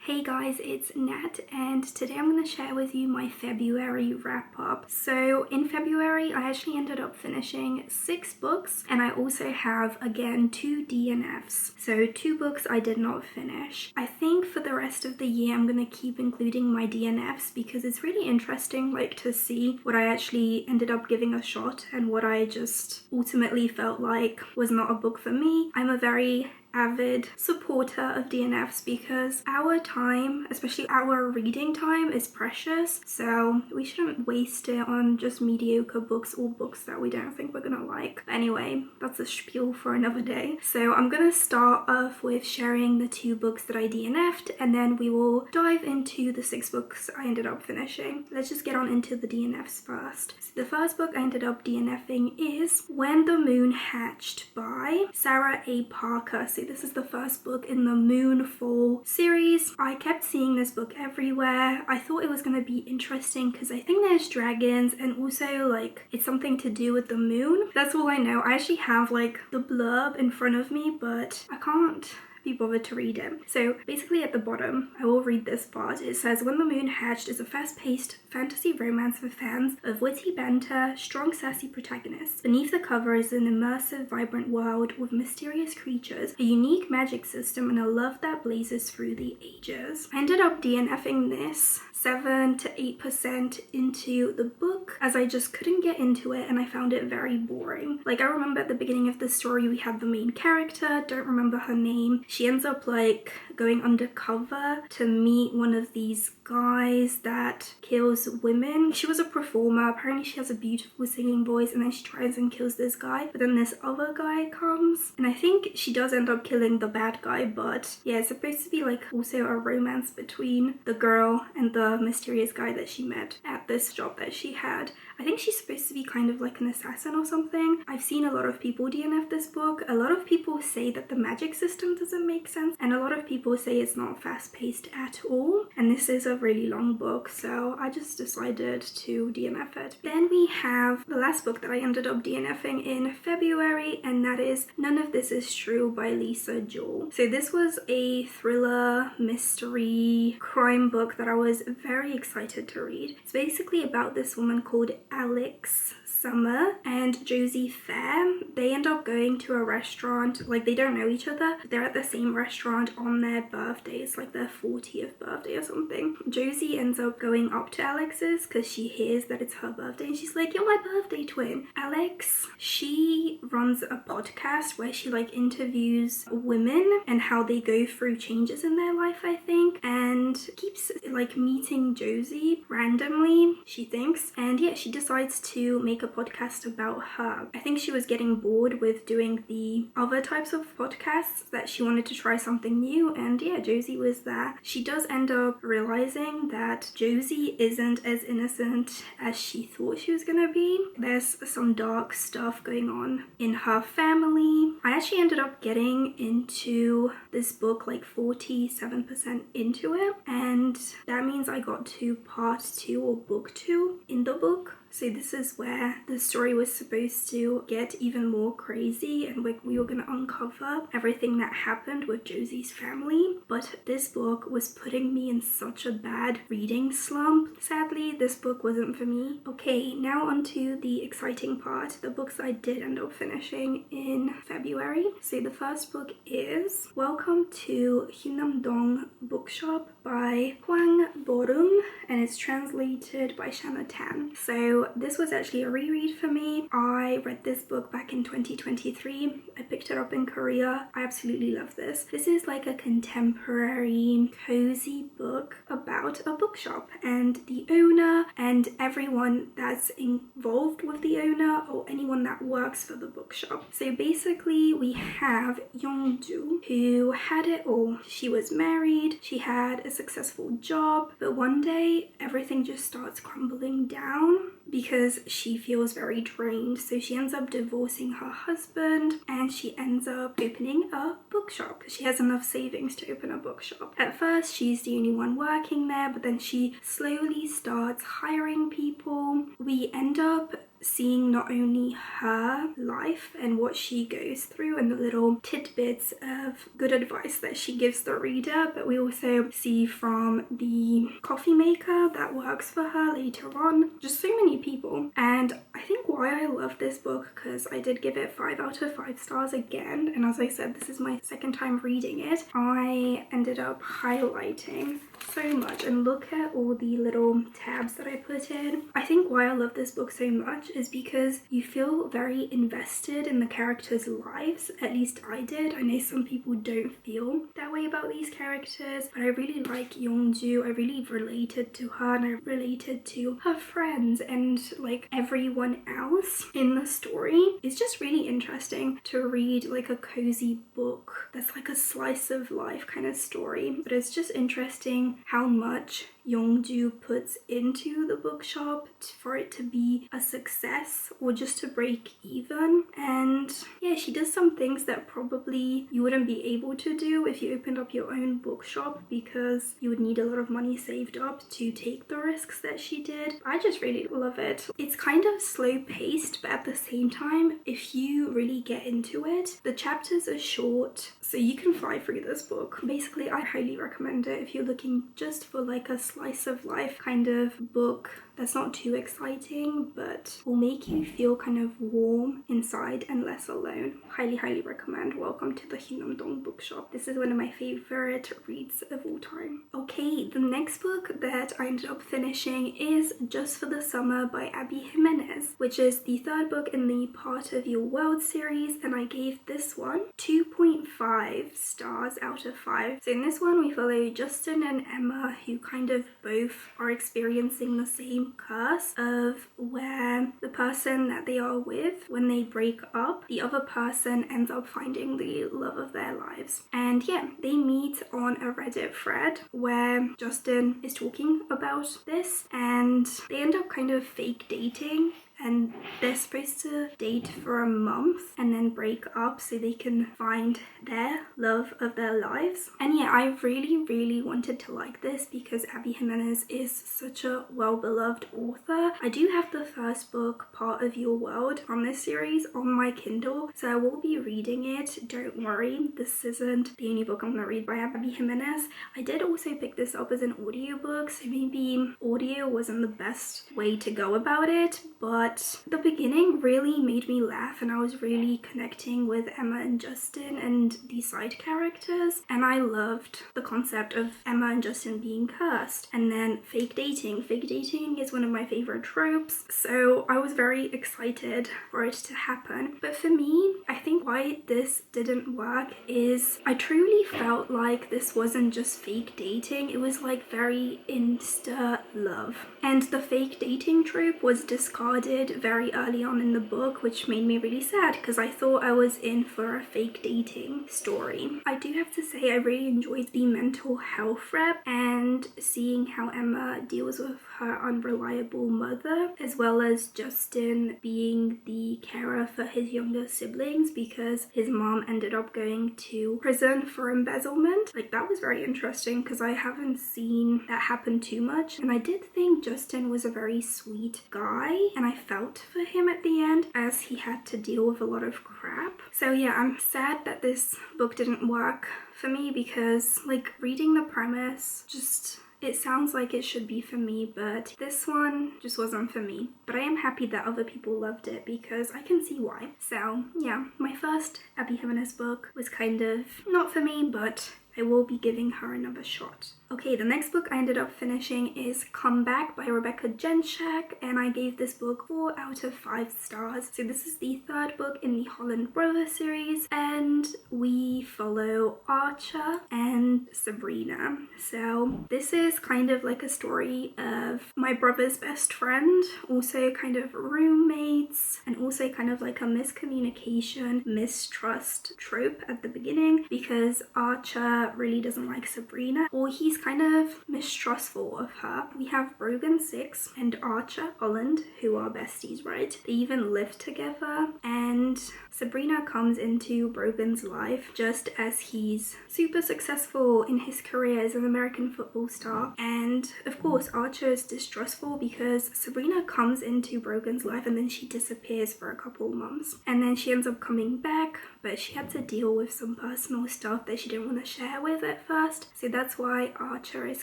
Hey guys, it's Nat and today I'm going to share with you my February wrap up. So in February I actually ended up finishing 6 books and I also have again 2 DNFs. So 2 books I did not finish. I think for the rest of the year I'm going to keep including my DNFs because it's really interesting to see what I actually ended up giving a shot and what I just ultimately felt like was not a book for me. I'm a very avid supporter of DNFs because our time, especially our reading time, is precious, so we shouldn't waste it on just mediocre books or books that we don't think we're gonna like. Anyway, that's a spiel for another day. So I'm gonna start off with sharing the 2 books that I DNF'd and then we will dive into the 6 books I ended up finishing. Let's just get on into the DNFs first. So the first book I ended up DNFing is When the Moon Hatched by Sarah A. Parker. So this is the first book in the Moonfall series. I kept seeing this book everywhere. I thought it was going to be interesting because I think there's dragons and also it's something to do with the moon. That's all I know. I actually have the blurb in front of me, but I can't be bothered to read it. So basically at the bottom, I will read this part. It says, When the Moon Hatched is a fast-paced fantasy romance for fans of witty banter, strong sassy protagonists. Beneath the cover is an immersive, vibrant world with mysterious creatures, a unique magic system, and a love that blazes through the ages. I ended up DNFing this 7 to 8% into the book as I just couldn't get into it and I found it very boring. I remember at the beginning of the story we had the main character, don't remember her name. She ends up going undercover to meet one of these guys that kills women. She was a performer, apparently she has a beautiful singing voice, and then she tries and kills this guy, but then this other guy comes and I think she does end up killing the bad guy. But yeah, it's supposed to be also a romance between the girl and the mysterious guy that she met at this job that she had. I think she's supposed to be kind of like an assassin or something. I've seen a lot of people DNF this book. A lot of people say that the magic system doesn't make sense, and a lot of people say it's not fast-paced at all. And this is a really long book, so I just decided to DNF it. Then we have the last book that I ended up DNFing in February, and that is None of This Is True by Lisa Jewell. So this was a thriller, mystery, crime book that I was very excited to read. It's basically about this woman called Alex Summer and Josie Fair. They end up going to a restaurant, they don't know each other. They're at the same restaurant on their birthday. It's their 40th birthday or something. Josie ends up going up to Alex's because she hears that it's her birthday and she's like, "You're my birthday twin." Alex, she runs a podcast where she interviews women and how they go through changes in their life, I think, and keeps meeting Josie randomly, she thinks, and yeah, she decides to make a podcast about her. I think she was getting bored with doing the other types of podcasts, that she wanted to try something new, and yeah, Josie was there. She does end up realizing that Josie isn't as innocent as she thought she was gonna be. There's some dark stuff going on in her family. I actually ended up getting into this book 47% into it, and that means I got to part 2 or book 2 in the book. So this is where the story was supposed to get even more crazy and we were going to uncover everything that happened with Josie's family. But this book was putting me in such a bad reading slump. Sadly, this book wasn't for me. Okay, now on to the exciting part, the books I did end up finishing in February. So the first book is Welcome to Hyunam-dong Bookshop by Hwang Borum, and it's translated by Shanna Tan. So this was actually a reread for me. I read this book back in 2023. I picked it up in Korea. I absolutely love this. This is a contemporary, cozy book about a bookshop and the owner and everyone that's involved with the owner or anyone that works for the bookshop. So basically we have Young-ju, who had it all. She was married, she had a successful job, but one day everything just starts crumbling down because she feels very drained. So she ends up divorcing her husband and she ends up opening a bookshop because she has enough savings to open a bookshop. At first she's the only one working there, but then she slowly starts hiring people. We end up seeing not only her life and what she goes through and the little tidbits of good advice that she gives the reader, but we also see from the coffee maker that works for her later on, just so many people. And I think why I love this book, because I did give it 5 out of 5 stars again, and as I said, this is my second time reading it. I ended up highlighting so much, and look at all the little tabs that I put in. I think why I love this book so much is because you feel very invested in the characters' lives. At least I did. I know some people don't feel that way about these characters, but I really like Youngju. I really related to her, and I related to her friends and like everyone else in the story. It's just really interesting to read like a cozy book that's like a slice of life kind of story, but it's just interesting how much Youngju puts into the bookshop for it to be a success or just to break even. And yeah, she does some things that probably you wouldn't be able to do if you opened up your own bookshop, because you would need a lot of money saved up to take the risks that she did. I just really love it. It's kind of slow paced, but at the same time, if you really get into it, the chapters are short, so you can fly through this book. Basically, I highly recommend it if you're looking just for like a slice of life kind of book that's not too exciting but will make you feel kind of warm inside and less alone. Highly recommend. Welcome to the Hyunam-dong bookshop. This is one of my favorite reads of all time. Okay, the next book that I ended up finishing is Just for the Summer by Abby Jimenez, which is the third book in the Part of Your World series, and I gave this one 2.5 stars out of 5. So in this one we follow Justin and Emma, who kind of both are experiencing the same curse of where the person that they are with, when they break up, the other person ends up finding the love of their lives. And yeah, they meet on a Reddit thread where Justin is talking about this, and they end up kind of fake dating, and they're supposed to date for a month and then break up so they can find their love of their lives. And yeah, I really wanted to like this because Abby Jimenez is such a well-beloved author. I do have the first book, Part of Your World, from this series on my Kindle, so I will be reading it. Don't worry, this isn't the only book I'm gonna read by Abby Jimenez. I did also pick this up as an audiobook, so maybe audio wasn't the best way to go about it, but the beginning really made me laugh, and I was really connecting with Emma and Justin and the side characters, and I loved the concept of Emma and Justin being cursed. And then fake dating. Fake dating is one of my favorite tropes, so I was very excited for it to happen. But for me, I think why this didn't work is I truly felt like this wasn't just fake dating, it was like very insta love. And the fake dating trope was discarded very early on in the book, which made me really sad because I thought I was in for a fake dating story. I do have to say I really enjoyed the mental health rep and seeing how Emma deals with her unreliable mother, as well as Justin being the carer for his younger siblings because his mom ended up going to prison for embezzlement. Like, that was very interesting because I haven't seen that happen too much, and I did think Justin was a very sweet guy, and I felt for him at the end as he had to deal with a lot of crap. So yeah, I'm sad that this book didn't work for me because, like, reading the premise, just it sounds like it should be for me, but this one just wasn't for me. But I am happy that other people loved it because I can see why. So yeah, my first Abby Jimenez book was kind of not for me, but I will be giving her another shot. Okay, the next book I ended up finishing is Come Back by Rebecca Genshak, and I gave this book 4 out of 5 stars. So this is the third book in the Holland Brothers series, and we follow Archer and Sabrina. So this is kind of like a story of my brother's best friend, also kind of roommates, and also kind of like a miscommunication, mistrust trope at the beginning because Archer really doesn't like Sabrina, or he's he's kind of mistrustful of her. We have Brogan 6 and Archer Holland, who are besties, right? They even live together, and Sabrina comes into Brogan's life just as he's super successful in his career as an American football star. And of course, Archer is distrustful because Sabrina comes into Brogan's life and then she disappears for a couple months. And then she ends up coming back, but she had to deal with some personal stuff that she didn't want to share with at first. So that's why Archer is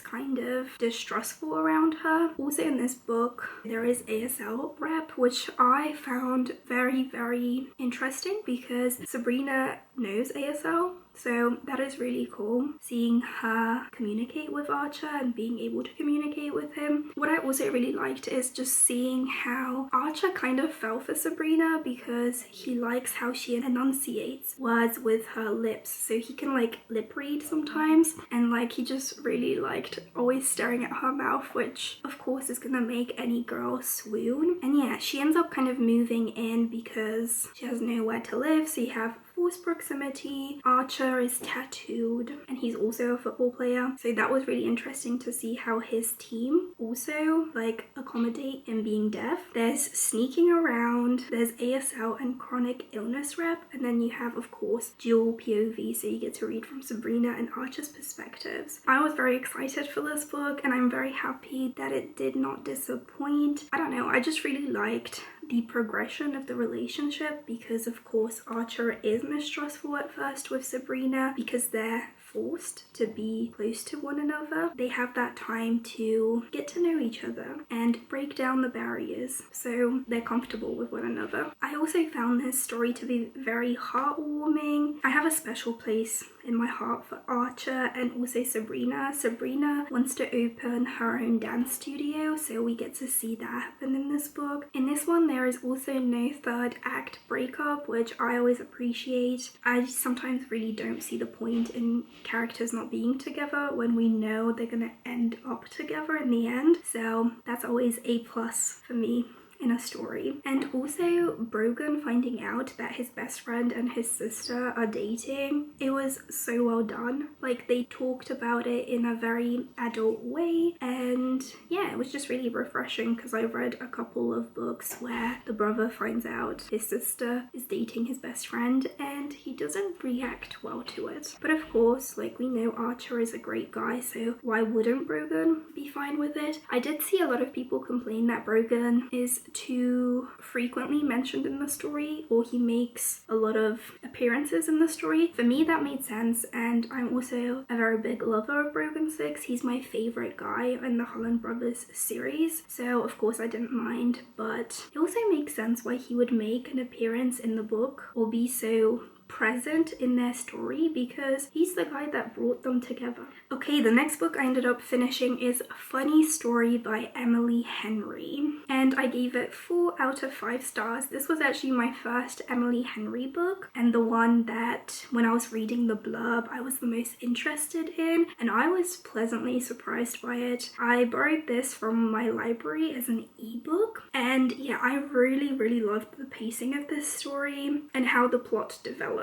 kind of distrustful around her. Also in this book, there is ASL rep, which I found very, very interesting because Sabrina knows ASL. So that is really cool, seeing her communicate with Archer and being able to communicate with him. What I also really liked is just seeing how Archer kind of fell for Sabrina because he likes how she enunciates words with her lips. So he can like lip read sometimes, and like he just really liked always staring at her mouth, which of course is gonna make any girl swoon. And yeah, she ends up kind of moving in because she has nowhere to live. So you have forced proximity. Archer is tattooed and he's also a football player, so that was really interesting to see how his team also like accommodate him being deaf. There's sneaking around, there's ASL and chronic illness rep, and then you have of course dual POV, so you get to read from Sabrina and Archer's perspectives. I was very excited for this book and I'm very happy that it did not disappoint. I don't know, I just really liked the progression of the relationship because of course Archer is mistrustful at first with Sabrina because they're forced to be close to one another. They have that time to get to know each other and break down the barriers so they're comfortable with one another. I also found this story to be very heartwarming. I have a special place in my heart for Archer and also Sabrina. Sabrina wants to open her own dance studio, so we get to see that happen in this book. In this one, there is also no third act breakup, which I always appreciate. I sometimes really don't see the point in characters not being together when we know they're gonna end up together in the end. So that's always a plus for me in a story. And also Brogan finding out that his best friend and his sister are dating, it was so well done. Like they talked about it in a very adult way, and yeah, it was just really refreshing because I read a couple of books where the brother finds out his sister is dating his best friend and he doesn't react well to it. But of course, like we know Archer is a great guy, so why wouldn't Brogan be fine with it? I did see a lot of people complain that Brogan is too frequently mentioned in the story, or he makes a lot of appearances in the story. For me that made sense, and I'm also a very big lover of Brogan 6. He's my favorite guy in the Holland Brothers series, so of course I didn't mind, but it also makes sense why he would make an appearance in the book or be so present in their story because he's the guy that brought them together. Okay, the next book I ended up finishing is Funny Story by Emily Henry, and I gave it 4 out of 5 stars. This was actually my first Emily Henry book and the one that when I was reading the blurb I was the most interested in, and I was pleasantly surprised by it. I borrowed this from my library as an ebook, and yeah, I really loved the pacing of this story and how the plot developed.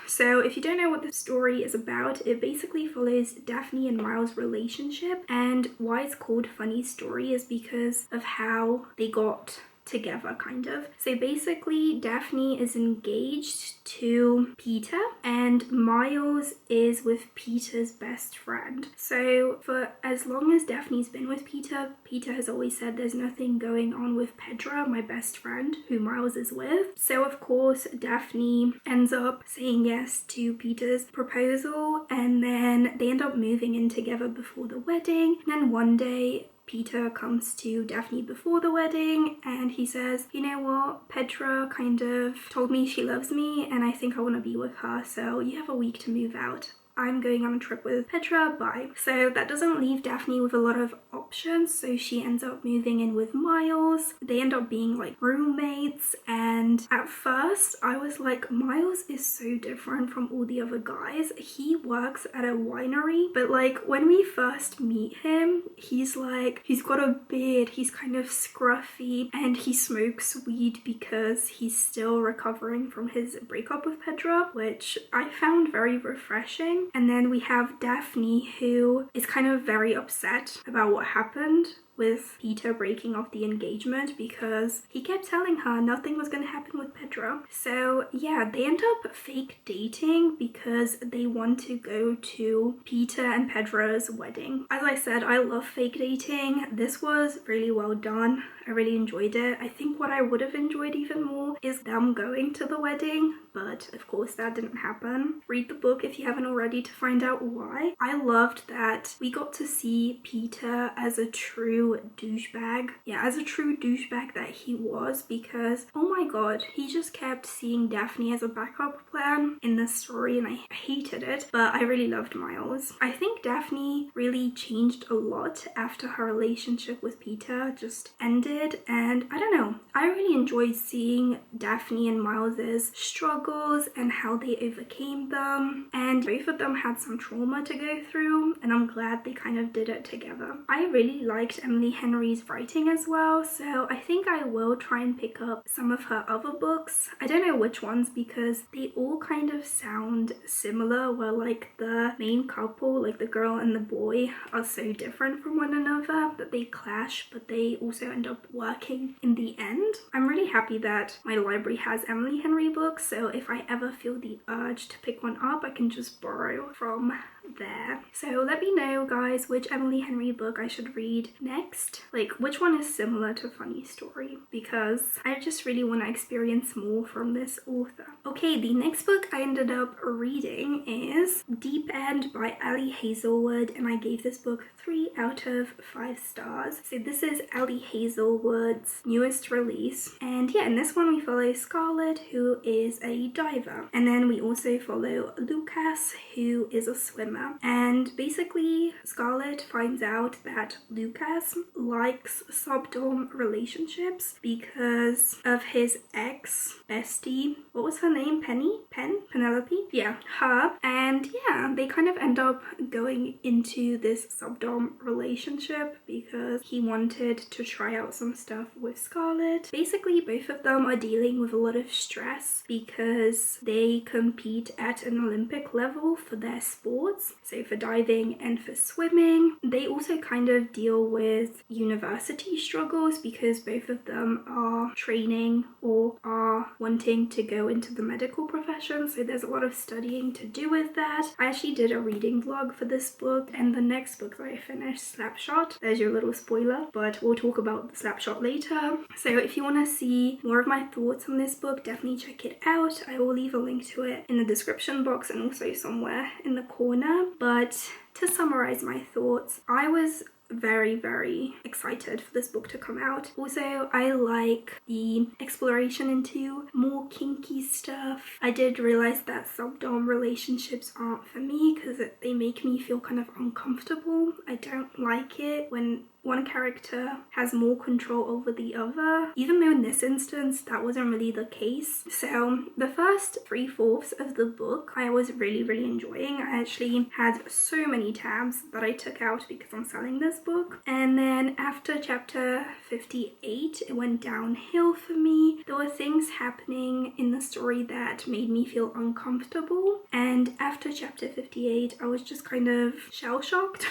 So if you don't know what the story is about, it basically follows Daphne and Miles' relationship, and why it's called Funny Story is because of how they got together, kind of. So basically Daphne is engaged to Peter and Miles is with Peter's best friend. So for as long as Daphne's been with Peter, Peter has always said there's nothing going on with Pedra, my best friend, who Miles is with. So of course Daphne ends up saying yes to Peter's proposal, and then they end up moving in together before the wedding. And then one day Peter comes to Daphne before the wedding and he says, you know what, Petra kind of told me she loves me and I think I want to be with her, so you have a week to move out. I'm going on a trip with Petra, bye. So that doesn't leave Daphne with a lot of options options, so she ends up moving in with Miles. They end up being like roommates, and at first I was like, Miles is so different from all the other guys. He works at a winery, but like when we first meet him, he's got a beard, he's kind of scruffy, and he smokes weed because he's still recovering from his breakup with Pedro, which I found very refreshing. And then we have Daphne, who is kind of very upset about what happened with Peter breaking off the engagement because he kept telling her nothing was going to happen with Pedro. So yeah, they end up fake dating because they want to go to Peter and Pedro's wedding. As I said, I love fake dating. This was really well done. I really enjoyed it. I think what I would have enjoyed even more is them going to the wedding, but of course that didn't happen. Read the book if you haven't already to find out why. I loved that we got to see Peter as a true douchebag. Yeah, as a true douchebag that he was, because oh my god, he just kept seeing Daphne as a backup plan in this story and I hated it, but I really loved Miles. I think Daphne really changed a lot after her relationship with Peter just ended, and I don't know, I really enjoyed seeing Daphne and Miles's struggles and how they overcame them, and both of them had some trauma to go through, and I'm glad they kind of did it together. I really liked Emily Henry's writing as well, so I think I will try and pick up some of her other books. I don't know which ones because they all kind of sound similar, where like the main couple, like the girl and the boy, are so different from one another that they clash, but they also end up working in the end. I'm really happy that my library has Emily Henry books, so if I ever feel the urge to pick one up, I can just borrow from there. So let me know guys which Emily Henry book I should read next, like which one is similar to Funny Story, because I just really want to experience more from this author. Okay, the next book I ended up reading is Deep End by Ali Hazelwood, and I gave this book 3 out of 5 stars. So this is Ali Hazelwood's newest release, and yeah, in this one we follow Scarlett, who is a diver, and then we also follow Lucas, who is a swimmer. And basically Scarlett finds out that Lucas likes subdom relationships because of his ex bestie. What was her name? Penelope? Yeah, her. And yeah, they kind of end up going into this subdom relationship because he wanted to try out some stuff with Scarlett. Basically both of them are dealing with a lot of stress because they compete at an Olympic level for their sports, so for diving and for swimming. They also kind of deal with university struggles because both of them are training or are wanting to go into the medical profession, so there's a lot of studying to do with that. I actually did a reading vlog for this book, and the next book that I finished, Slapshot, there's your little spoiler, but we'll talk about the Slapshot later. So if you want to see more of my thoughts on this book, definitely check it out. I will leave a link to it in the description box and also somewhere in the corner. But to summarize my thoughts, I was very excited for this book to come out. Also, I like the exploration into more kinky stuff. I did realize that subdom relationships aren't for me because they make me feel kind of uncomfortable. I don't like it when one character has more control over the other, even though in this instance that wasn't really the case. So the first 3/4 of the book I was really enjoying. I actually had so many tabs that I took out because I'm selling this book, and then after chapter 58 it went downhill for me. There were things happening in the story that made me feel uncomfortable, and after chapter 58 I was just kind of shell-shocked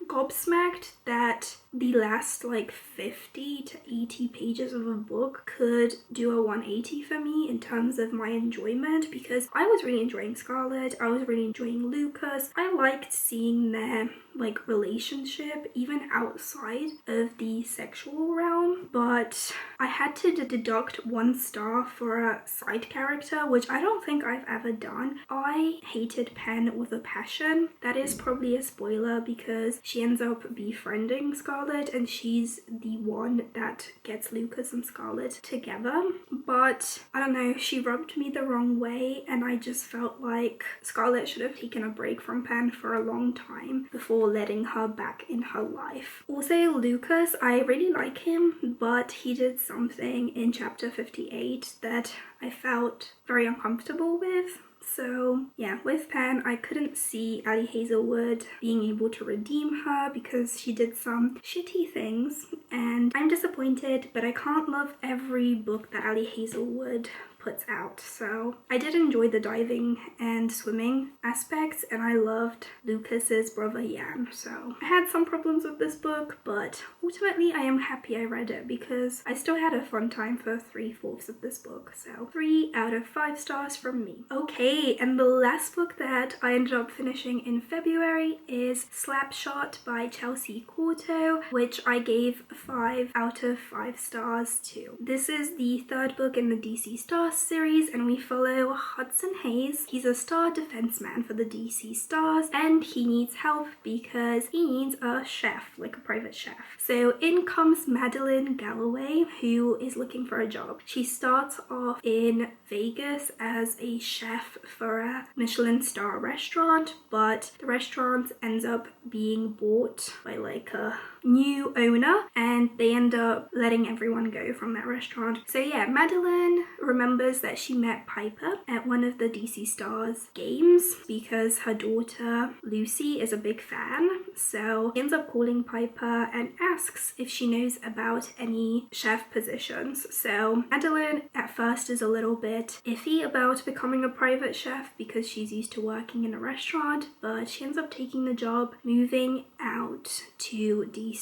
gobsmacked that the last like 50 to 80 pages of a book could do a 180 for me in terms of my enjoyment, because I was really enjoying Scarlett, I was really enjoying Lucas. I liked seeing their like relationship even outside of the sexual realm, but I had to deduct 1 star for a side character, which I don't think I've ever done. I hated Penn with a passion. That is probably a spoiler because because she ends up befriending Scarlett and she's the one that gets Lucas and Scarlett together. But I don't know, she rubbed me the wrong way, and I just felt like Scarlett should have taken a break from Pen for a long time before letting her back in her life. Also, Lucas, I really like him, but he did something in chapter 58 that I felt very uncomfortable with. So yeah, with Pen, I couldn't see Ali Hazelwood being able to redeem her because she did some shitty things, and I'm disappointed, but I can't love every book that Ali Hazelwood puts out. So I did enjoy the diving and swimming aspects, and I loved Lucas's brother Yan. So I had some problems with this book, but ultimately I am happy I read it because I still had a fun time for 3/4 of this book. So 3 out of 5 stars from me. Okay, and the last book that I ended up finishing in February is Slapshot by Chelsea Corto, which I gave 5 out of 5 stars to. This is the 3rd book in the DC Stars series, and we follow Hudson Hayes. He's a star defenseman for the DC Stars, and he needs help because he needs a chef, like a private chef. So in comes Madeline Galloway, who is looking for a job. She starts off in Vegas as a chef for a Michelin star restaurant, but the restaurant ends up being bought by like a new owner, and they end up letting everyone go from that restaurant. So yeah, Madeline remembers that she met Piper at one of the DC Stars games because her daughter Lucy is a big fan. So she ends up calling Piper and asks if she knows about any chef positions. So Madeline at first is a little bit iffy about becoming a private chef because she's used to working in a restaurant, but she ends up taking the job, moving out to DC.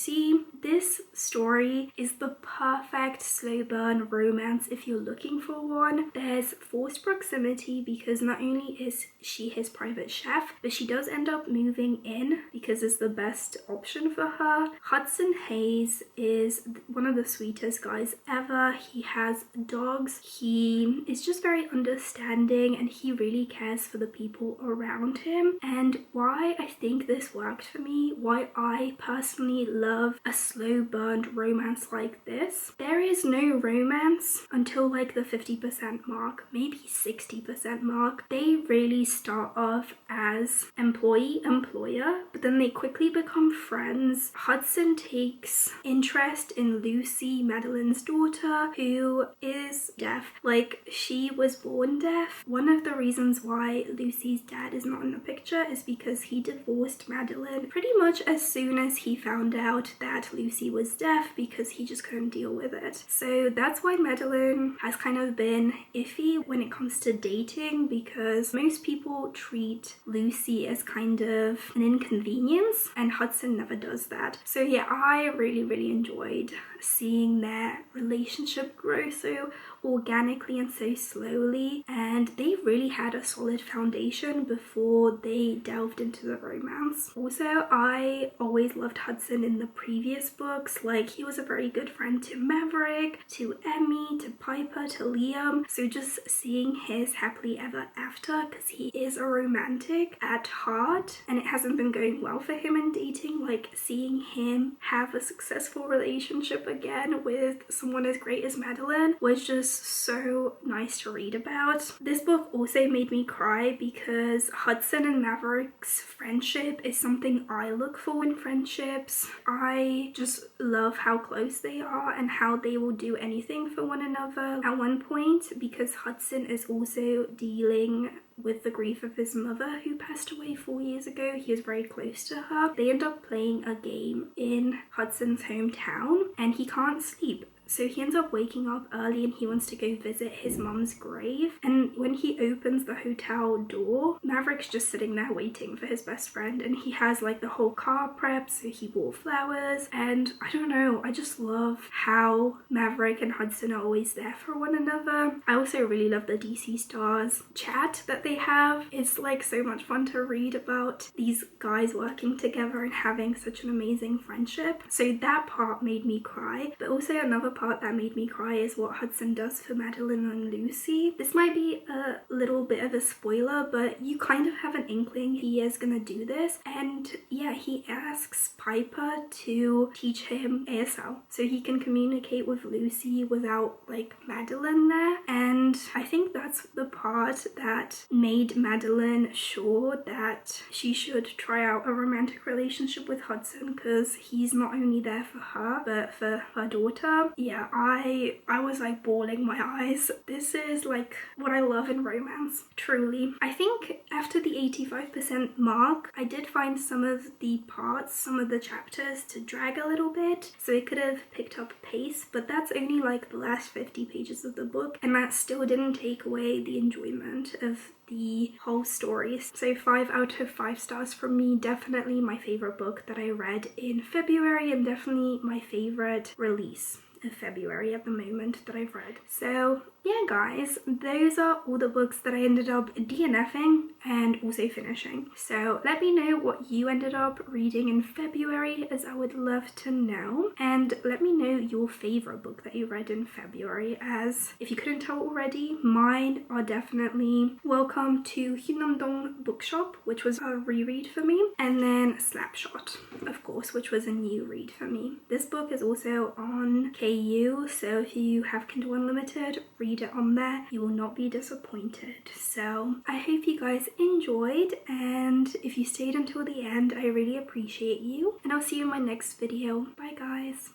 This story is the perfect slow burn romance if you're looking for one. There's forced proximity because not only is she his private chef, but she does end up moving in because it's the best option for her. Hudson Hayes is one of the sweetest guys ever. He has dogs. He is just very understanding, and he really cares for the people around him. And why I think this worked for me, why I personally love a slow burned romance like this, there is no romance until like the 50% mark, maybe 60% mark. They really start off as employee-employer, but then they quickly become friends. Hudson takes interest in Lucy, Madeline's daughter, who is deaf. Like, she was born deaf. One of the reasons why Lucy's dad is not in the picture is because he divorced Madeline pretty much as soon as he found out that Lucy was deaf, because he just couldn't deal with it. So that's why Madeline has kind of been iffy when it comes to dating, because most people treat Lucy as kind of an inconvenience, and Hudson never does that. So yeah, I really enjoyed seeing their relationship grow so organically and so slowly, and they really had a solid foundation before they delved into the romance. Also, I always loved Hudson in the previous books. Like, he was a very good friend to Maverick, to Emmy, to Piper, to Liam. So just seeing his happily ever after, because he is a romantic at heart and it hasn't been going well for him in dating, like seeing him have a successful relationship again with someone as great as Madeline was just so nice to read about. This book also made me cry because Hudson and Maverick's friendship is something I look for in friendships. I just love how close they are and how they will do anything for one another. At one point, because Hudson is also dealing with the grief of his mother who passed away 4 years ago, he is very close to her. They end up playing a game in Hudson's hometown and he can't sleep. So he ends up waking up early and he wants to go visit his mum's grave. And when he opens the hotel door, Maverick's just sitting there waiting for his best friend, and he has like the whole car prep, so he bought flowers. And I don't know, I just love how Maverick and Hudson are always there for one another. I also really love the DC Stars chat that they have. It's like so much fun to read about these guys working together and having such an amazing friendship. So that part made me cry. But also another part that made me cry is what Hudson does for Madeline and Lucy. This might be a little bit of a spoiler, but you kind of have an inkling he is gonna do this. And yeah, he asks Piper to teach him ASL so he can communicate with Lucy without like Madeline there. And I think that's the part that made Madeline sure that she should try out a romantic relationship with Hudson, because he's not only there for her but for her daughter. Yeah, I was like bawling my eyes. This is like what I love in romance, truly. I think after the 85% mark, I did find some of the parts, some of the chapters to drag a little bit, so it could have picked up pace, but that's only like the last 50 pages of the book, and that still didn't take away the enjoyment of the whole story. So 5 out of 5 stars from me. Definitely my favorite book that I read in February, and definitely my favorite release of February at the moment that I've read. So yeah guys, those are all the books that I ended up DNFing and also finishing. So let me know what you ended up reading in February, as I would love to know. And let me know your favorite book that you read in February, as if you couldn't tell already, mine are definitely Welcome to Hyunam-dong Bookshop, which was a reread for me, and then Slapshot, of course, which was a new read for me. This book is also on KU, so if you have Kindle Unlimited, read it on there. You will not be disappointed. So I hope you guys enjoyed, and if you stayed until the end, I really appreciate you, and I'll see you in my next video. Bye guys.